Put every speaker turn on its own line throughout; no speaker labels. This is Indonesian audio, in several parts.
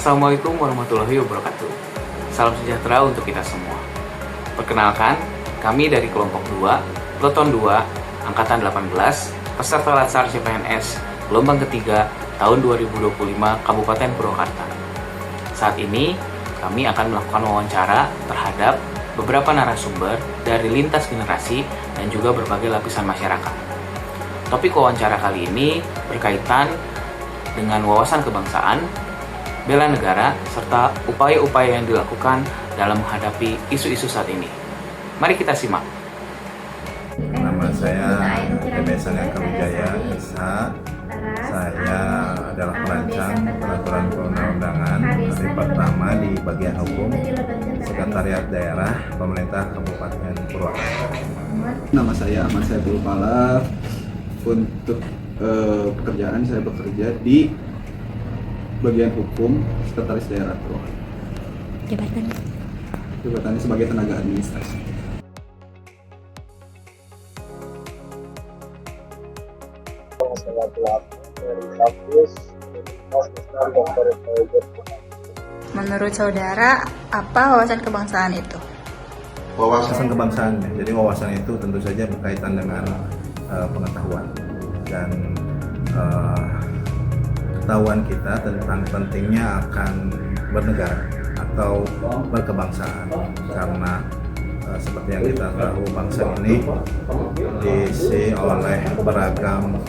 Assalamualaikum warahmatullahi wabarakatuh. Salam sejahtera untuk kita semua. Perkenalkan, kami dari kelompok 2, Peleton 2, Angkatan 18, peserta Latsar CPNS gelombang ketiga tahun 2025 Kabupaten Purwakarta. Saat ini, kami akan melakukan wawancara terhadap beberapa narasumber dari lintas generasi dan juga berbagai lapisan masyarakat. Topik wawancara kali ini berkaitan dengan wawasan kebangsaan, bela negara, serta upaya-upaya yang dilakukan dalam menghadapi isu-isu saat ini. Mari kita simak.
Nama saya Ebesan Ekawijaya Esa. Saya adalah perancang peraturan perundang-undangan hari pertama di bagian hukum Sekretariat Daerah Pemerintah Kabupaten Purwakarta.
Nama saya Ahmad Saiful Palaf. Untuk pekerjaan saya bekerja di bagian hukum Sekretaris Daerah Purwakarta. Jabatannya sebagai tenaga administrasi.
Menurut saudara, apa wawasan kebangsaan itu?
Wawasan kebangsaan, jadi wawasan itu tentu saja berkaitan dengan pengetahuan dan ketahuan kita tentang pentingnya akan bernegara atau berkebangsaan, karena seperti yang kita tahu bangsa ini diisi oleh beragam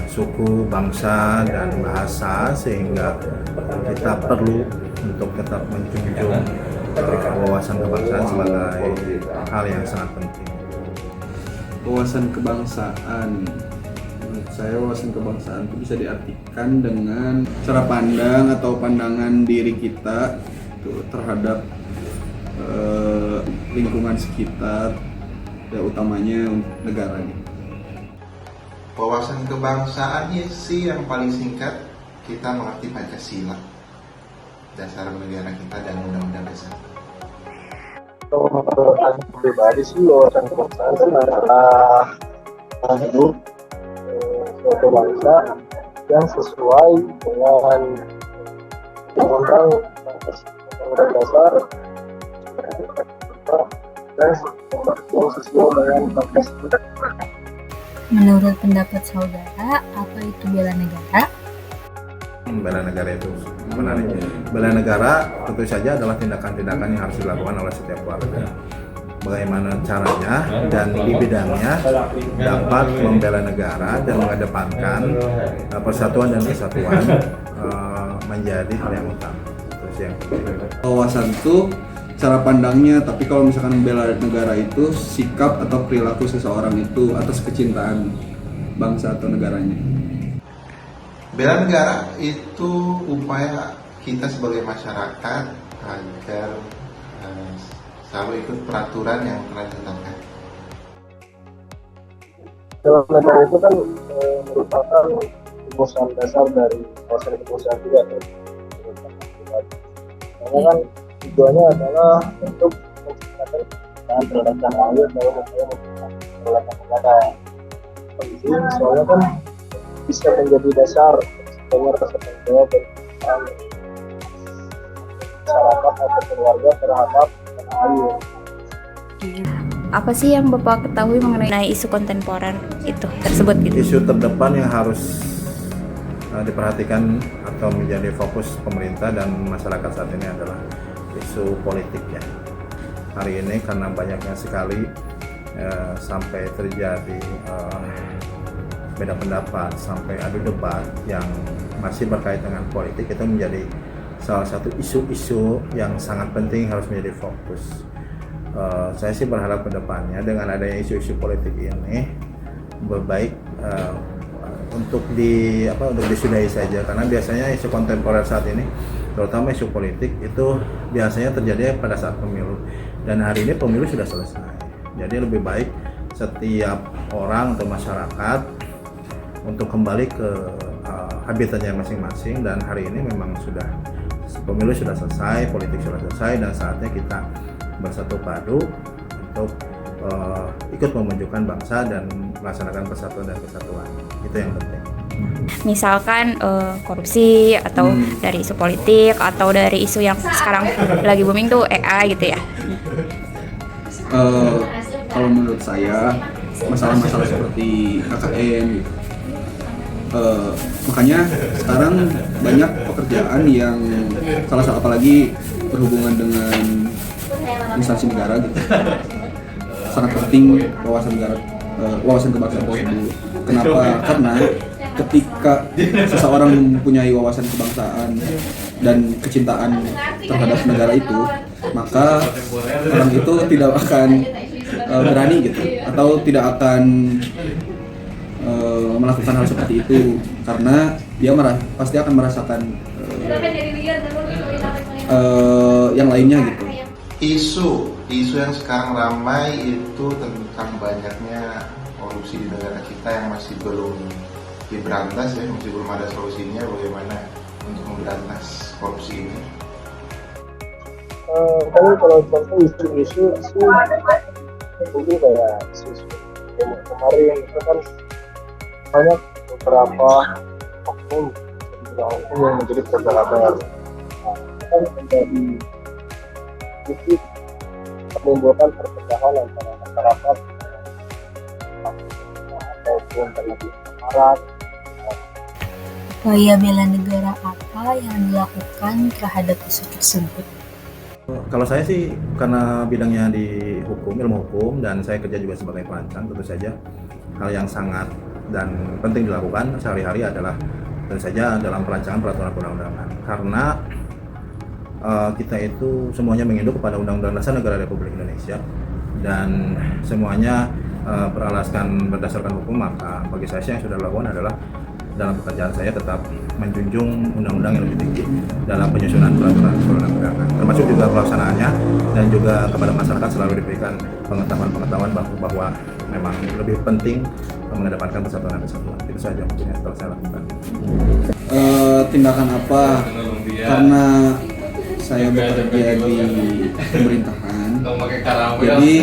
suku, bangsa, dan bahasa, sehingga kita perlu untuk tetap menjunjung wawasan kebangsaan sebagai hal yang sangat penting.
Wawasan kebangsaan, menurut saya wawasan kebangsaan itu bisa diartikan dengan cara pandang atau pandangan diri kita terhadap lingkungan sekitar, ya utamanya negara.
Wawasan kebangsaan sih yang paling singkat, kita mengerti Pancasila, dasar negara kita, dan undang-undang dasar.
Menurut saya pribadi sih, wawasan kebangsaan itu adalah hidup suatu bangsa yang sesuai dengan undang-undang dasar dan sesuai dengan Pancasila.
Menurut pendapat saudara, apa itu bela negara?
Bela negara itu menarik. Bela negara tentu saja adalah tindakan-tindakan yang harus dilakukan oleh setiap warga. Bagaimana caranya dan di bidangnya dapat membela negara dan mengedepankan persatuan dan kesatuan menjadi hal yang utama. Terus yang
Wawasan itu cara pandangnya, tapi kalau misalkan bela negara itu sikap atau perilaku seseorang itu atas kecintaan bangsa atau negaranya.
Bela negara itu upaya kita sebagai masyarakat agar selalu ikut peraturan yang telah ditetapkan.
Bela negara itu kan merupakan rumusan dasar dari wawasan kebangsaan juga. Karena kan tujuannya adalah untuk menciptakan kecintaan terhadap tanah air dalam upaya menciptakan negara. Penting, soalnya kan bisa menjadi dasar terciptanya rasa tanggung jawab dan masyarakat atau keluarga terhadap tanah air.
Apa sih yang Bapak ketahui mengenai isu kontemporer itu tersebut gitu?
isu terdepan yang harus diperhatikan atau menjadi fokus pemerintah dan masyarakat saat ini adalah isu politik ya. Hari ini karena banyaknya sekali sampai terjadi beda pendapat, sampai adu debat yang masih berkait dengan politik, itu menjadi salah satu isu-isu yang sangat penting harus menjadi fokus. Saya sih berharap ke depannya dengan adanya isu-isu politik ini berbaik untuk disudahi saja, karena biasanya isu kontemporer saat ini, terutama isu politik, itu biasanya terjadi pada saat pemilu, dan hari ini pemilu sudah selesai. Jadi lebih baik setiap orang atau masyarakat untuk kembali ke habitatnya masing-masing, dan hari ini memang sudah pemilu sudah selesai, politik sudah selesai, dan saatnya kita bersatu padu untuk ikut memajukan bangsa dan melaksanakan persatuan dan kesatuan. Itu yang penting.
Misalkan korupsi atau dari isu politik atau dari isu yang sekarang lagi booming tuh AI gitu ya.
Kalau menurut saya masalah-masalah seperti KKN gitu. Makanya sekarang banyak pekerjaan yang salah satu apalagi berhubungan dengan instansi negara gitu. Sangat penting wawasan kebangsaan tersebut. Kenapa? Karena ketika seseorang mempunyai wawasan kebangsaan dan kecintaan terhadap negara itu, maka orang itu tidak akan berani gitu, atau tidak akan melakukan hal seperti itu, karena dia pasti akan merasakan yang lainnya gitu.
Isu yang sekarang ramai itu tentang banyaknya korupsi di negara kita yang masih belum diberantas ya, masih belum ada solusinya bagaimana untuk memberantas korupsi ini.
Kalau contoh isu mungkin kayak isu kemarin itu kan banyak beberapa oknum yang menjadi pergerakan kan menjadi titik menimbulkan perpecahan antara masyarakat ataupun terlebih aparat.
Upaya bela negara apa yang dilakukan terhadap isu tersebut?
Kalau saya sih karena bidangnya di ilmu hukum, dan saya kerja juga sebagai perancang, tentu saja hal yang sangat dan penting dilakukan sehari-hari adalah tentu saja dalam perancangan peraturan perundang-undangan, karena kita itu semuanya menginduk kepada Undang-Undang Dasar Negara Republik Indonesia dan semuanya berdasarkan hukum. Maka bagi saya yang sudah dilakukan adalah dalam pekerjaan saya tetap menjunjung undang-undang yang lebih tinggi dalam penyusunan peraturan perundang-undangan, termasuk juga pelaksanaannya, dan juga kepada masyarakat selalu diberikan pengetahuan bahwa memang lebih penting mengedepankan persatuan dan kesatuan. Itu saja mungkin yang telah saya lakukan.
Tindakan apa? Karena saya bekerja di pemerintahan, jadi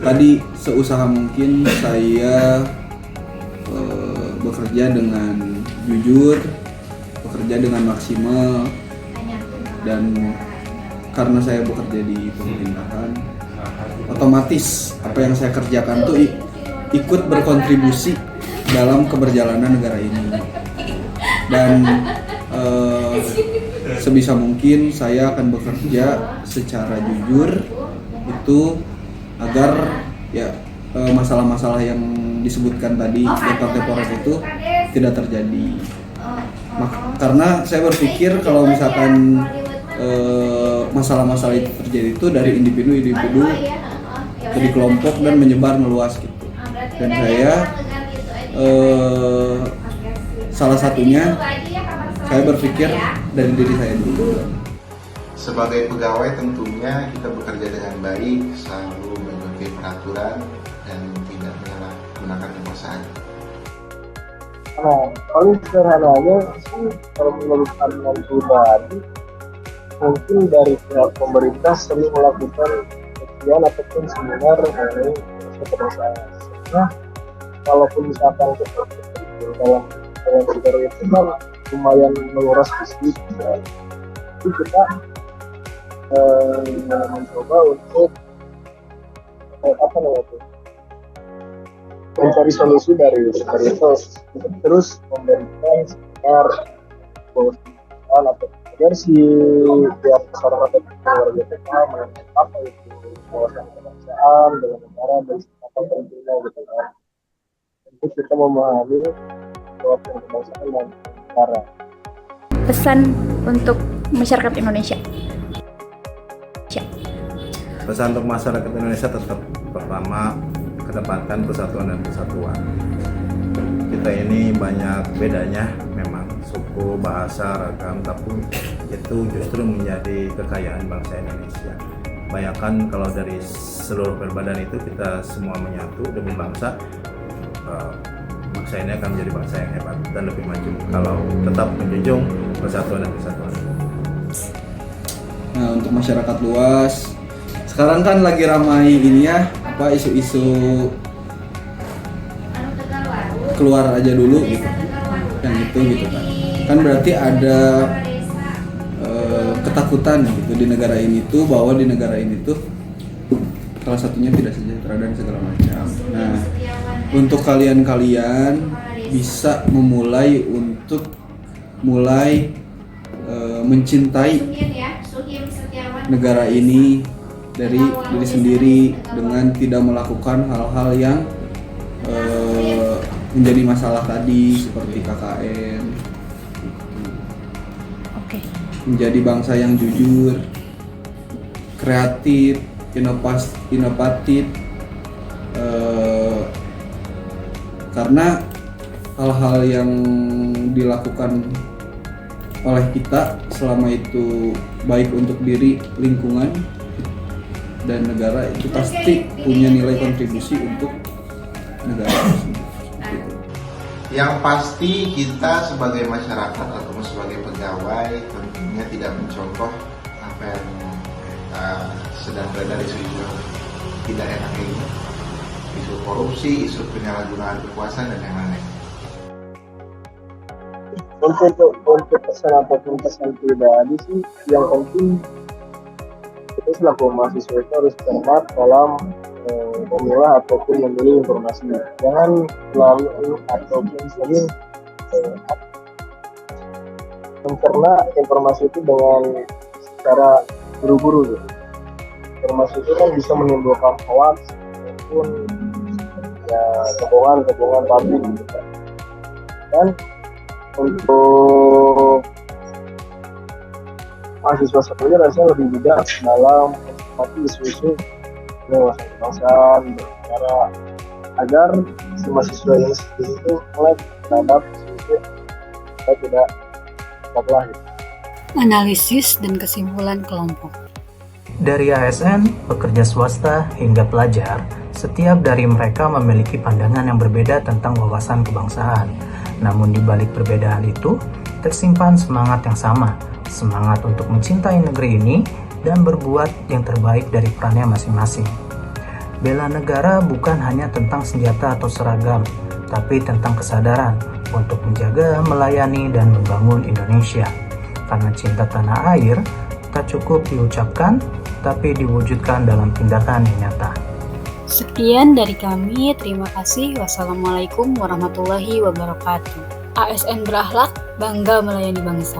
tadi seusaha mungkin saya bekerja dengan jujur, bekerja dengan maksimal, dan karena saya bekerja di pemerintahan, otomatis apa yang saya kerjakan tuh ikut berkontribusi dalam keberjalanan negara ini. Dan sebisa mungkin saya akan bekerja secara jujur itu agar ya masalah-masalah yang disebutkan tadi lepas temporer itu tidak terjadi. Karena saya berpikir kalau misalkan masalah-masalah itu terjadi itu dari individu dari kelompok dan menyebar meluas gitu. Dan saya salah satunya saya berpikir dari diri saya dulu.
Sebagai pegawai tentunya kita bekerja dengan baik, selalu mengikuti peraturan dan tidak menyalahgunakan kekuasaan.
Nah, paling sederhananya sih kalau menurut pandangan pribadi, mungkin dari pihak pemerintah sering melakukan kajian ataupun seminar mengenai kebangsaan. Nah, kalaupun misalkan kita dalam sejarah itu kan lumayan menguras fisik, jadi kita mencoba untuk mencari solusi dari itu, terus memberikan seminar bahwa atau agar si pihak masyarakat keluarga kita mengenai apa itu wawasan kebangsaan dalam negara dan apa pentingnya gitu kan, untuk kita memahami wawasan kebangsaan dan negara.
Pesan untuk masyarakat Indonesia.
Pesan untuk masyarakat Indonesia tetap pertama kedepankan persatuan dan kesatuan. Kita ini banyak bedanya memang, suku, bahasa, ragam, tapi itu justru menjadi kekayaan bangsa Indonesia. Bayangkan kalau dari seluruh perbedaan itu kita semua menyatu demi bangsa, bangsa ini akan menjadi bangsa yang hebat dan lebih maju kalau tetap menjunjung persatuan dan kesatuan.
Nah, untuk masyarakat luas, sekarang kan lagi ramai ini ya, isu-isu keluar aja dulu gitu, yang itu gitu kan berarti ada ketakutan gitu di negara ini tuh, bahwa di negara ini tuh salah satunya tidak sejahtera dan segala macam. Nah, untuk kalian-kalian bisa memulai untuk mencintai negara ini dari diri sendiri dengan tidak melakukan hal-hal yang menjadi masalah tadi seperti KKN.
Oke.
Menjadi bangsa yang jujur, kreatif, inovatif, karena hal-hal yang dilakukan oleh kita selama itu baik untuk diri, lingkungan, dan negara, itu pasti punya nilai kontribusi untuk negara tersebut.
Yang pasti kita sebagai masyarakat atau sebagai pegawai tentunya tidak mencontoh apa yang sedang beredar isu-isu yang tidak enak ini, isu korupsi, isu penyalahgunaan kekuasaan dan yang lain.
Untuk pesan pribadi sih, yang penting kita selaku mahasiswa itu harus cermat dalam memilah ataupun memilih informasi. Jangan selalu ataupun sering mencerna informasi itu dengan secara buru-buru. Informasi itu kan bisa menimbulkan hoax ataupun ya kebohongan publik gitu. Dan untuk mahasiswa sendiri rasanya lebih bijak dalam menikmati isu-isu wawasan kebangsaan, berbicara agar si mahasiswa ini sendiri itu melek terhadap isu-isu supaya tidak terbelah.
Analisis dan kesimpulan kelompok.
Dari ASN, pekerja swasta, hingga pelajar, setiap dari mereka memiliki pandangan yang berbeda tentang wawasan kebangsaan. Namun di balik perbedaan itu, tersimpan semangat yang sama, semangat untuk mencintai negeri ini dan berbuat yang terbaik dari perannya masing-masing. Bela negara bukan hanya tentang senjata atau seragam, tapi tentang kesadaran untuk menjaga, melayani, dan membangun Indonesia. Karena cinta tanah air tak cukup diucapkan, tapi diwujudkan dalam tindakan yang nyata.
Sekian dari kami, terima kasih. Wassalamualaikum warahmatullahi wabarakatuh. ASN berakhlak, bangga melayani bangsa.